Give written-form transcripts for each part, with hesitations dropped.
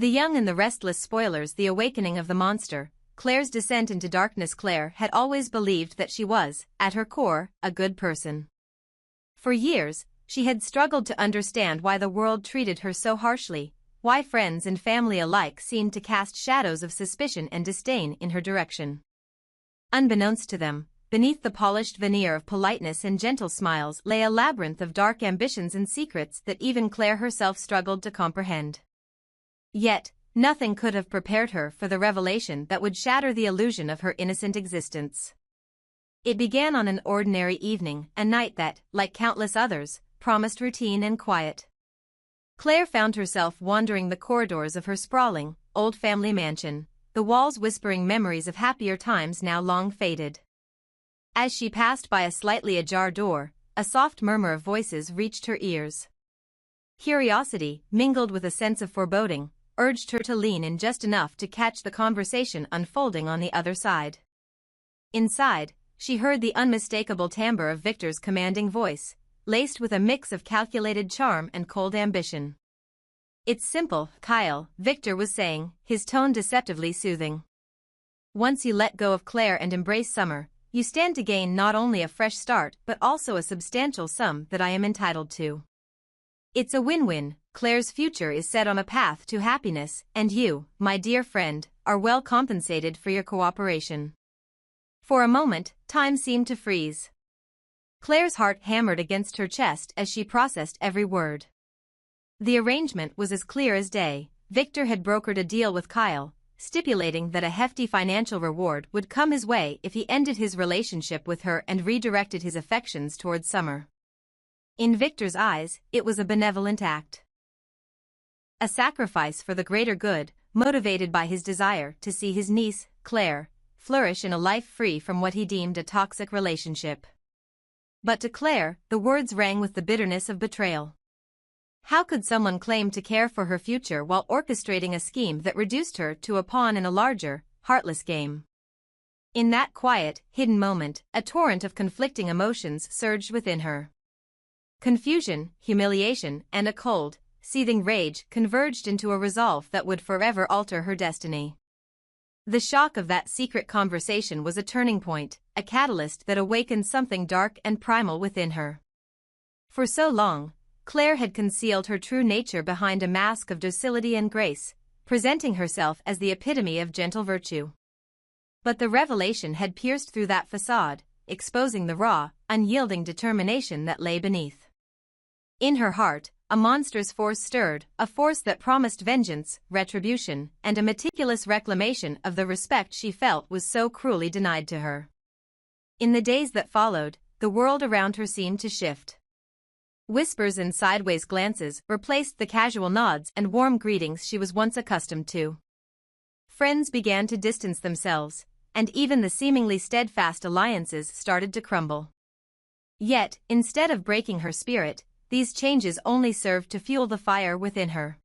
The Young and the Restless Spoilers The Awakening of the Monster, Claire's Descent into Darkness. Claire had always believed that she was, at her core, a good person. For years, she had struggled to understand why the world treated her so harshly, why friends and family alike seemed to cast shadows of suspicion and disdain in her direction. Unbeknownst to them, beneath the polished veneer of politeness and gentle smiles lay a labyrinth of dark ambitions and secrets that even Claire herself struggled to comprehend. Yet, nothing could have prepared her for the revelation that would shatter the illusion of her innocent existence. It began on an ordinary evening, a night that, like countless others, promised routine and quiet. Claire found herself wandering the corridors of her sprawling, old family mansion, the walls whispering memories of happier times now long faded. As she passed by a slightly ajar door, a soft murmur of voices reached her ears. Curiosity, mingled with a sense of foreboding, urged her to lean in just enough to catch the conversation unfolding on the other side. Inside, she heard the unmistakable timbre of Victor's commanding voice, laced with a mix of calculated charm and cold ambition. "It's simple, Kyle," Victor was saying, his tone deceptively soothing. "Once you let go of Claire and embrace Summer, you stand to gain not only a fresh start but also a substantial sum that I am entitled to. It's a win-win. Claire's future is set on a path to happiness, and you, my dear friend, are well compensated for your cooperation." For a moment, time seemed to freeze. Claire's heart hammered against her chest as she processed every word. The arrangement was as clear as day. Victor had brokered a deal with Kyle, stipulating that a hefty financial reward would come his way if he ended his relationship with her and redirected his affections towards Summer. In Victor's eyes, it was a benevolent act. A sacrifice for the greater good, motivated by his desire to see his niece, Claire, flourish in a life free from what he deemed a toxic relationship. But to Claire, the words rang with the bitterness of betrayal. How could someone claim to care for her future while orchestrating a scheme that reduced her to a pawn in a larger, heartless game? In that quiet, hidden moment, a torrent of conflicting emotions surged within her. Confusion, humiliation, and a cold, seething rage converged into a resolve that would forever alter her destiny. The shock of that secret conversation was a turning point, a catalyst that awakened something dark and primal within her. For so long, Claire had concealed her true nature behind a mask of docility and grace, presenting herself as the epitome of gentle virtue. But the revelation had pierced through that facade, exposing the raw, unyielding determination that lay beneath. In her heart, a monstrous force stirred, a force that promised vengeance, retribution, and a meticulous reclamation of the respect she felt was so cruelly denied to her. In the days that followed, the world around her seemed to shift. Whispers and sideways glances replaced the casual nods and warm greetings she was once accustomed to. Friends began to distance themselves, and even the seemingly steadfast alliances started to crumble. Yet, instead of breaking her spirit, these changes only served to fuel the fire within her.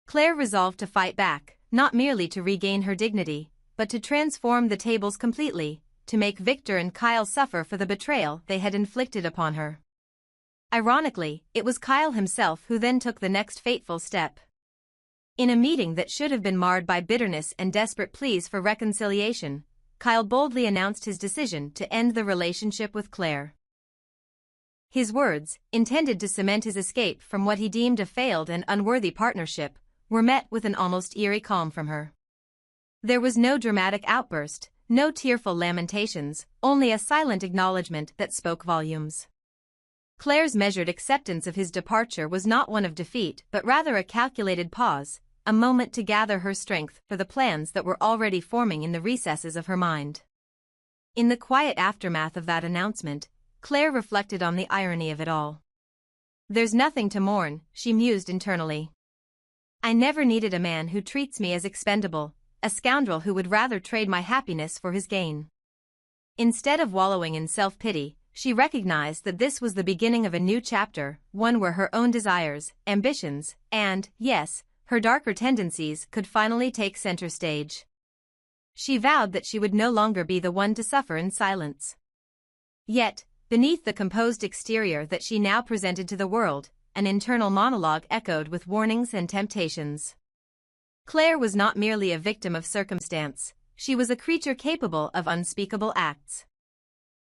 Claire resolved to fight back, not merely to regain her dignity, but to transform the tables completely, to make Victor and Kyle suffer for the betrayal they had inflicted upon her. Ironically, it was Kyle himself who then took the next fateful step. In a meeting that should have been marred by bitterness and desperate pleas for reconciliation, Kyle boldly announced his decision to end the relationship with Claire. His words, intended to cement his escape from what he deemed a failed and unworthy partnership, were met with an almost eerie calm from her. There was no dramatic outburst, no tearful lamentations, only a silent acknowledgement that spoke volumes. Claire's measured acceptance of his departure was not one of defeat but rather a calculated pause, a moment to gather her strength for the plans that were already forming in the recesses of her mind. In the quiet aftermath of that announcement, Claire reflected on the irony of it all. "There's nothing to mourn," she mused internally. "I never needed a man who treats me as expendable, a scoundrel who would rather trade my happiness for his gain." Instead of wallowing in self-pity, she recognized that this was the beginning of a new chapter, one where her own desires, ambitions, and, yes, her darker tendencies could finally take center stage. She vowed that she would no longer be the one to suffer in silence. Yet, beneath the composed exterior that she now presented to the world, an internal monologue echoed with warnings and temptations. Claire was not merely a victim of circumstance, she was a creature capable of unspeakable acts.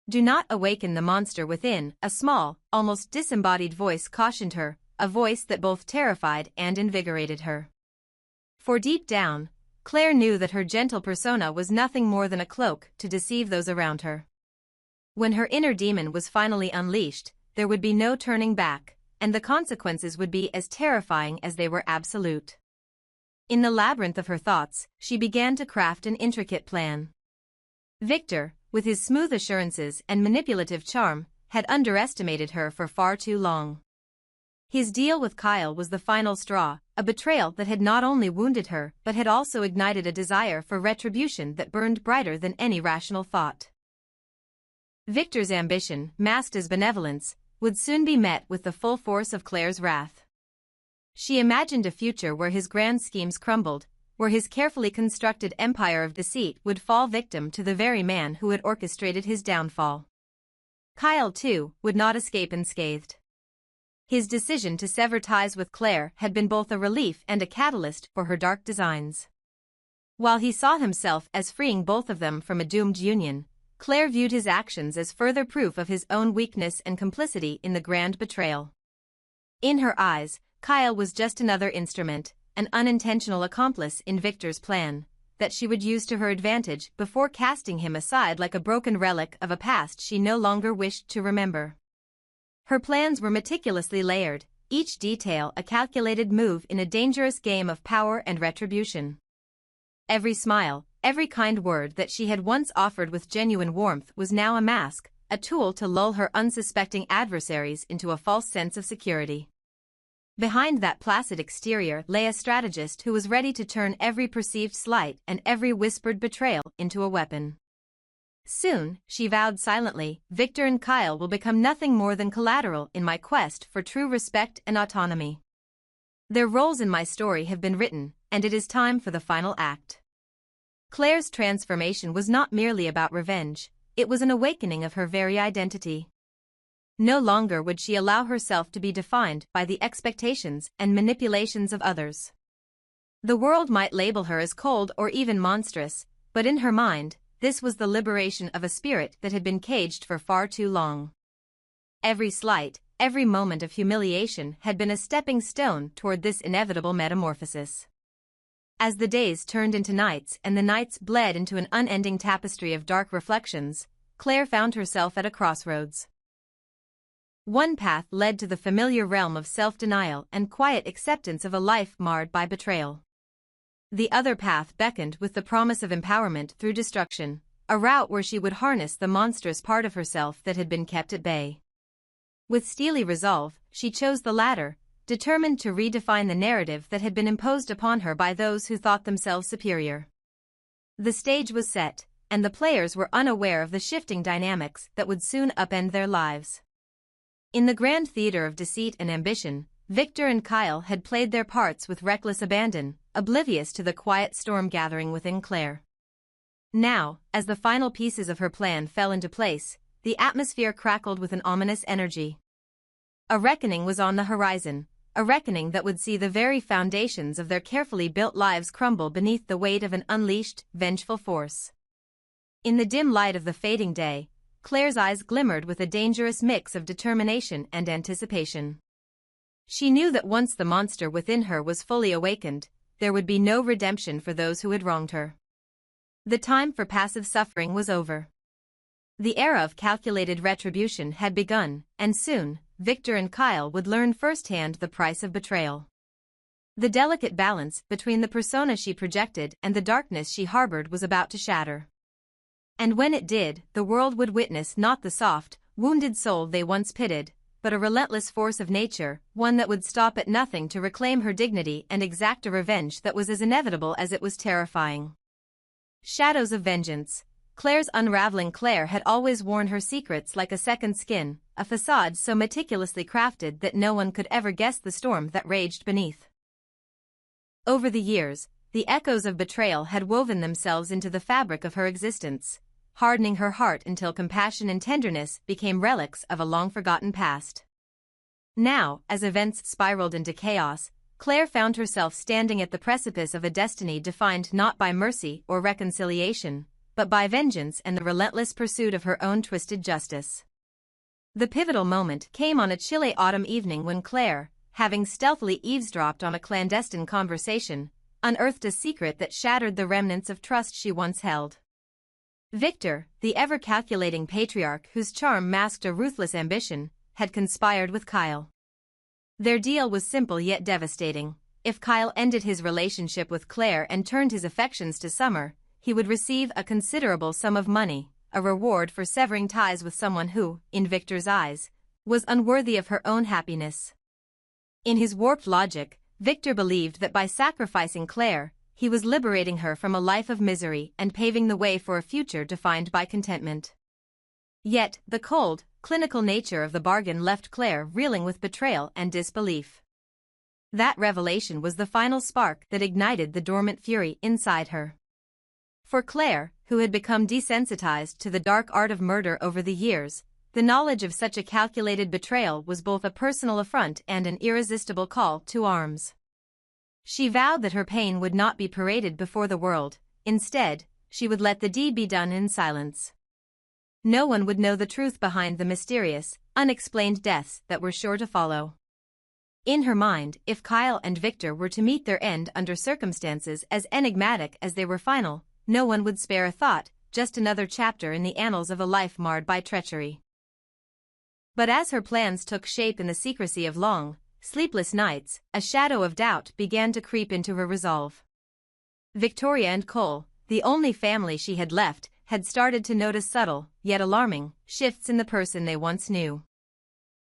"Do not awaken the monster within," a small, almost disembodied voice cautioned her, a voice that both terrified and invigorated her. For deep down, Claire knew that her gentle persona was nothing more than a cloak to deceive those around her. When her inner demon was finally unleashed, there would be no turning back, and the consequences would be as terrifying as they were absolute. In the labyrinth of her thoughts, she began to craft an intricate plan. Victor, with his smooth assurances and manipulative charm, had underestimated her for far too long. His deal with Kyle was the final straw, a betrayal that had not only wounded her but had also ignited a desire for retribution that burned brighter than any rational thought. Victor's ambition, masked as benevolence, would soon be met with the full force of Claire's wrath. She imagined a future where his grand schemes crumbled, where his carefully constructed empire of deceit would fall victim to the very man who had orchestrated his downfall. Kyle, too, would not escape unscathed. His decision to sever ties with Claire had been both a relief and a catalyst for her dark designs. While he saw himself as freeing both of them from a doomed union, Claire viewed his actions as further proof of his own weakness and complicity in the grand betrayal. In her eyes, Kyle was just another instrument, an unintentional accomplice in Victor's plan, that she would use to her advantage before casting him aside like a broken relic of a past she no longer wished to remember. Her plans were meticulously layered, each detail a calculated move in a dangerous game of power and retribution. Every smile, every kind word that she had once offered with genuine warmth was now a mask, a tool to lull her unsuspecting adversaries into a false sense of security. Behind that placid exterior lay a strategist who was ready to turn every perceived slight and every whispered betrayal into a weapon. Soon, she vowed silently, Victor and Kyle will become nothing more than collateral in my quest for true respect and autonomy. Their roles in my story have been written, and it is time for the final act. Claire's transformation was not merely about revenge, it was an awakening of her very identity. No longer would she allow herself to be defined by the expectations and manipulations of others. The world might label her as cold or even monstrous, but in her mind, this was the liberation of a spirit that had been caged for far too long. Every slight, every moment of humiliation had been a stepping stone toward this inevitable metamorphosis. As the days turned into nights and the nights bled into an unending tapestry of dark reflections, Claire found herself at a crossroads. One path led to the familiar realm of self-denial and quiet acceptance of a life marred by betrayal. The other path beckoned with the promise of empowerment through destruction, a route where she would harness the monstrous part of herself that had been kept at bay. With steely resolve, she chose the latter, determined to redefine the narrative that had been imposed upon her by those who thought themselves superior. The stage was set, and the players were unaware of the shifting dynamics that would soon upend their lives. In the grand theater of deceit and ambition, Victor and Kyle had played their parts with reckless abandon, oblivious to the quiet storm gathering within Claire. Now, as the final pieces of her plan fell into place, the atmosphere crackled with an ominous energy. A reckoning was on the horizon, a reckoning that would see the very foundations of their carefully built lives crumble beneath the weight of an unleashed, vengeful force. In the dim light of the fading day, Claire's eyes glimmered with a dangerous mix of determination and anticipation. She knew that once the monster within her was fully awakened, there would be no redemption for those who had wronged her. The time for passive suffering was over. The era of calculated retribution had begun, and soon, Victor and Kyle would learn firsthand the price of betrayal. The delicate balance between the persona she projected and the darkness she harbored was about to shatter. And when it did, the world would witness not the soft, wounded soul they once pitied, but a relentless force of nature, one that would stop at nothing to reclaim her dignity and exact a revenge that was as inevitable as it was terrifying. Shadows of vengeance. Claire's unraveling Claire had always worn her secrets like a second skin, a facade so meticulously crafted that no one could ever guess the storm that raged beneath. Over the years, the echoes of betrayal had woven themselves into the fabric of her existence, hardening her heart until compassion and tenderness became relics of a long-forgotten past. Now, as events spiraled into chaos, Claire found herself standing at the precipice of a destiny defined not by mercy or reconciliation, but by vengeance and the relentless pursuit of her own twisted justice. The pivotal moment came on a chilly autumn evening when Claire, having stealthily eavesdropped on a clandestine conversation, unearthed a secret that shattered the remnants of trust she once held. Victor, the ever-calculating patriarch whose charm masked a ruthless ambition, had conspired with Kyle. Their deal was simple yet devastating. If Kyle ended his relationship with Claire and turned his affections to Summer, he would receive a considerable sum of money, a reward for severing ties with someone who, in Victor's eyes, was unworthy of her own happiness. In his warped logic, Victor believed that by sacrificing Claire, he was liberating her from a life of misery and paving the way for a future defined by contentment. Yet, the cold, clinical nature of the bargain left Claire reeling with betrayal and disbelief. That revelation was the final spark that ignited the dormant fury inside her. For Claire, who had become desensitized to the dark art of murder over the years, the knowledge of such a calculated betrayal was both a personal affront and an irresistible call to arms. She vowed that her pain would not be paraded before the world. Instead, she would let the deed be done in silence. No one would know the truth behind the mysterious, unexplained deaths that were sure to follow. In her mind, if Kyle and Victor were to meet their end under circumstances as enigmatic as they were final, no one would spare a thought, just another chapter in the annals of a life marred by treachery. But as her plans took shape in the secrecy of long, sleepless nights, a shadow of doubt began to creep into her resolve. Victoria and Cole, the only family she had left, had started to notice subtle, yet alarming, shifts in the person they once knew.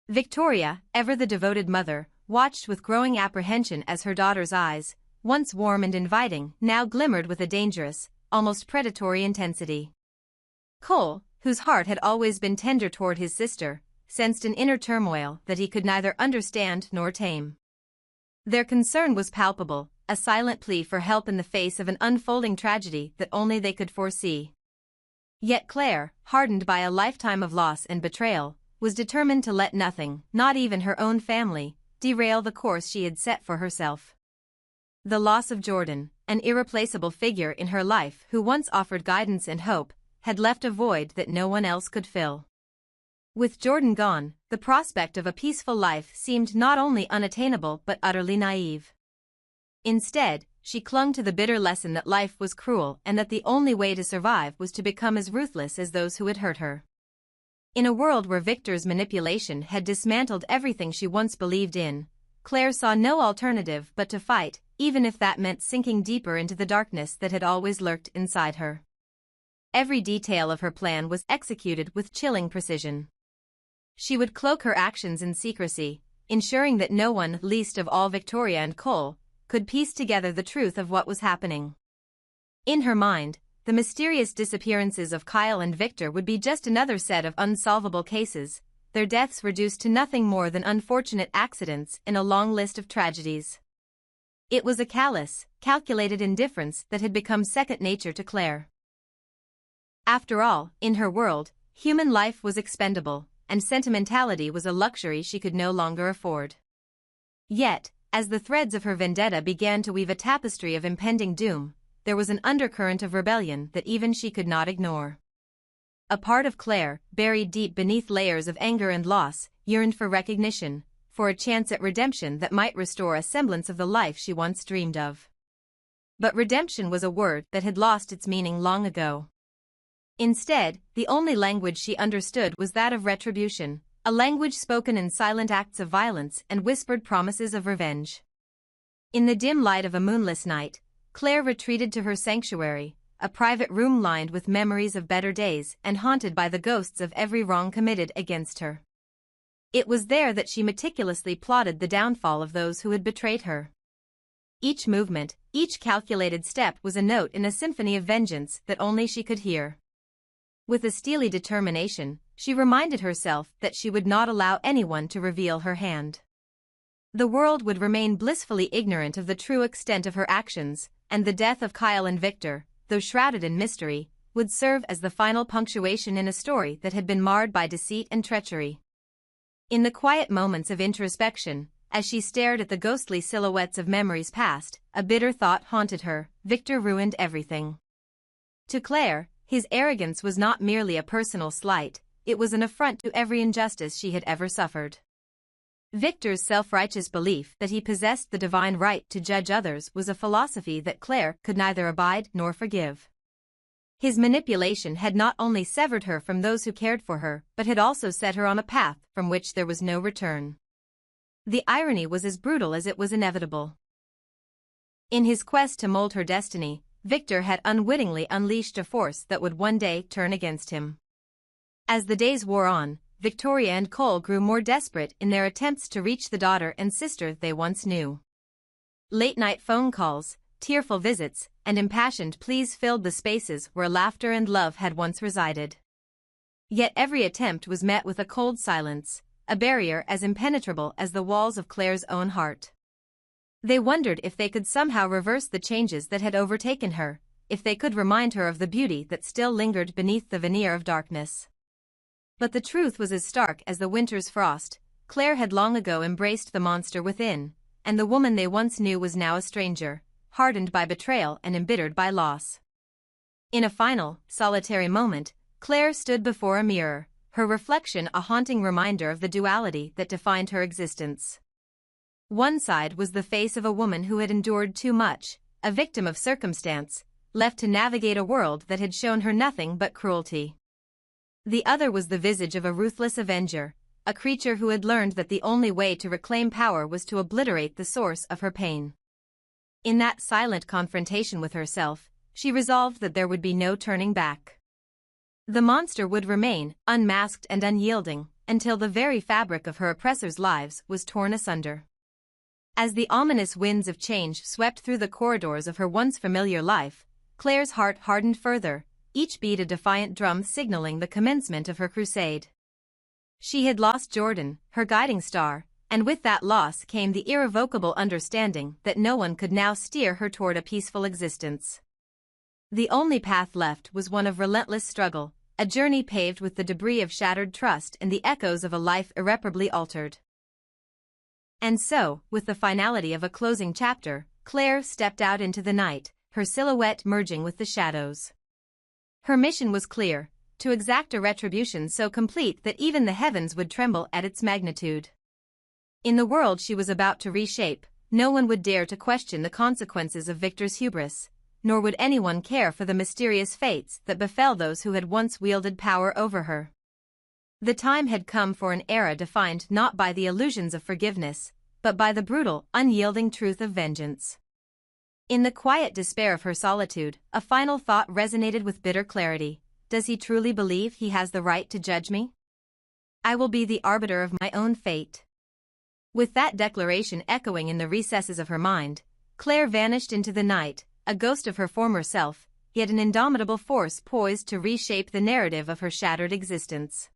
Victoria, ever the devoted mother, watched with growing apprehension as her daughter's eyes, once warm and inviting, now glimmered with a dangerous, almost predatory intensity. Cole, whose heart had always been tender toward his sister, sensed an inner turmoil that he could neither understand nor tame. Their concern was palpable, a silent plea for help in the face of an unfolding tragedy that only they could foresee. Yet Claire, hardened by a lifetime of loss and betrayal, was determined to let nothing, not even her own family, derail the course she had set for herself. The loss of Jordan, an irreplaceable figure in her life who once offered guidance and hope, had left a void that no one else could fill. With Jordan gone, the prospect of a peaceful life seemed not only unattainable but utterly naive. Instead, she clung to the bitter lesson that life was cruel and that the only way to survive was to become as ruthless as those who had hurt her. In a world where Victor's manipulation had dismantled everything she once believed in, Claire saw no alternative but to fight, even if that meant sinking deeper into the darkness that had always lurked inside her. Every detail of her plan was executed with chilling precision. She would cloak her actions in secrecy, ensuring that no one, least of all Victoria and Cole, could piece together the truth of what was happening. In her mind, the mysterious disappearances of Kyle and Victor would be just another set of unsolvable cases, their deaths reduced to nothing more than unfortunate accidents in a long list of tragedies. It was a callous, calculated indifference that had become second nature to Claire. After all, in her world, human life was expendable, and sentimentality was a luxury she could no longer afford. Yet, as the threads of her vendetta began to weave a tapestry of impending doom, there was an undercurrent of rebellion that even she could not ignore. A part of Claire, buried deep beneath layers of anger and loss, yearned for recognition, for a chance at redemption that might restore a semblance of the life she once dreamed of. But redemption was a word that had lost its meaning long ago. Instead, the only language she understood was that of retribution, a language spoken in silent acts of violence and whispered promises of revenge. In the dim light of a moonless night, Claire retreated to her sanctuary, a private room lined with memories of better days and haunted by the ghosts of every wrong committed against her. It was there that she meticulously plotted the downfall of those who had betrayed her. Each movement, each calculated step was a note in a symphony of vengeance that only she could hear. With a steely determination, she reminded herself that she would not allow anyone to reveal her hand. The world would remain blissfully ignorant of the true extent of her actions, and the death of Kyle and Victor, though shrouded in mystery, would serve as the final punctuation in a story that had been marred by deceit and treachery. In the quiet moments of introspection, As she stared at the ghostly silhouettes of memories past, a bitter thought haunted her: Victor ruined everything. To Claire, his arrogance was not merely a personal slight, it was an affront to every injustice she had ever suffered. Victor's self-righteous belief that he possessed the divine right to judge others was a philosophy that Claire could neither abide nor forgive. His manipulation had not only severed her from those who cared for her, but had also set her on a path from which there was no return. The irony was as brutal as it was inevitable. In his quest to mold her destiny, Victor had unwittingly unleashed a force that would one day turn against him. As the days wore on, Victoria and Cole grew more desperate in their attempts to reach the daughter and sister they once knew. Late-night phone calls, tearful visits, and impassioned pleas filled the spaces where laughter and love had once resided. Yet every attempt was met with a cold silence, a barrier as impenetrable as the walls of Claire's own heart. They wondered if they could somehow reverse the changes that had overtaken her, if they could remind her of the beauty that still lingered beneath the veneer of darkness. But the truth was as stark as the winter's frost. Claire had long ago embraced the monster within, and the woman they once knew was now a stranger, hardened by betrayal and embittered by loss. In a final, solitary moment, Claire stood before a mirror, her reflection a haunting reminder of the duality that defined her existence. One side was the face of a woman who had endured too much, a victim of circumstance, left to navigate a world that had shown her nothing but cruelty. The other was the visage of a ruthless avenger, a creature who had learned that the only way to reclaim power was to obliterate the source of her pain. In that silent confrontation with herself, she resolved that there would be no turning back. The monster would remain, unmasked and unyielding, until the very fabric of her oppressors' lives was torn asunder. As the ominous winds of change swept through the corridors of her once familiar life, Claire's heart hardened further, each beat a defiant drum signaling the commencement of her crusade. She had lost Jordan, her guiding star, and with that loss came the irrevocable understanding that no one could now steer her toward a peaceful existence. The only path left was one of relentless struggle, a journey paved with the debris of shattered trust and the echoes of a life irreparably altered. And so, with the finality of a closing chapter, Claire stepped out into the night, her silhouette merging with the shadows. Her mission was clear: to exact a retribution so complete that even the heavens would tremble at its magnitude. In the world she was about to reshape, no one would dare to question the consequences of Victor's hubris, nor would anyone care for the mysterious fates that befell those who had once wielded power over her. The time had come for an era defined not by the illusions of forgiveness, but by the brutal, unyielding truth of vengeance. In the quiet despair of her solitude, a final thought resonated with bitter clarity: does he truly believe he has the right to judge me? I will be the arbiter of my own fate. With that declaration echoing in the recesses of her mind, Claire vanished into the night, a ghost of her former self, yet an indomitable force poised to reshape the narrative of her shattered existence.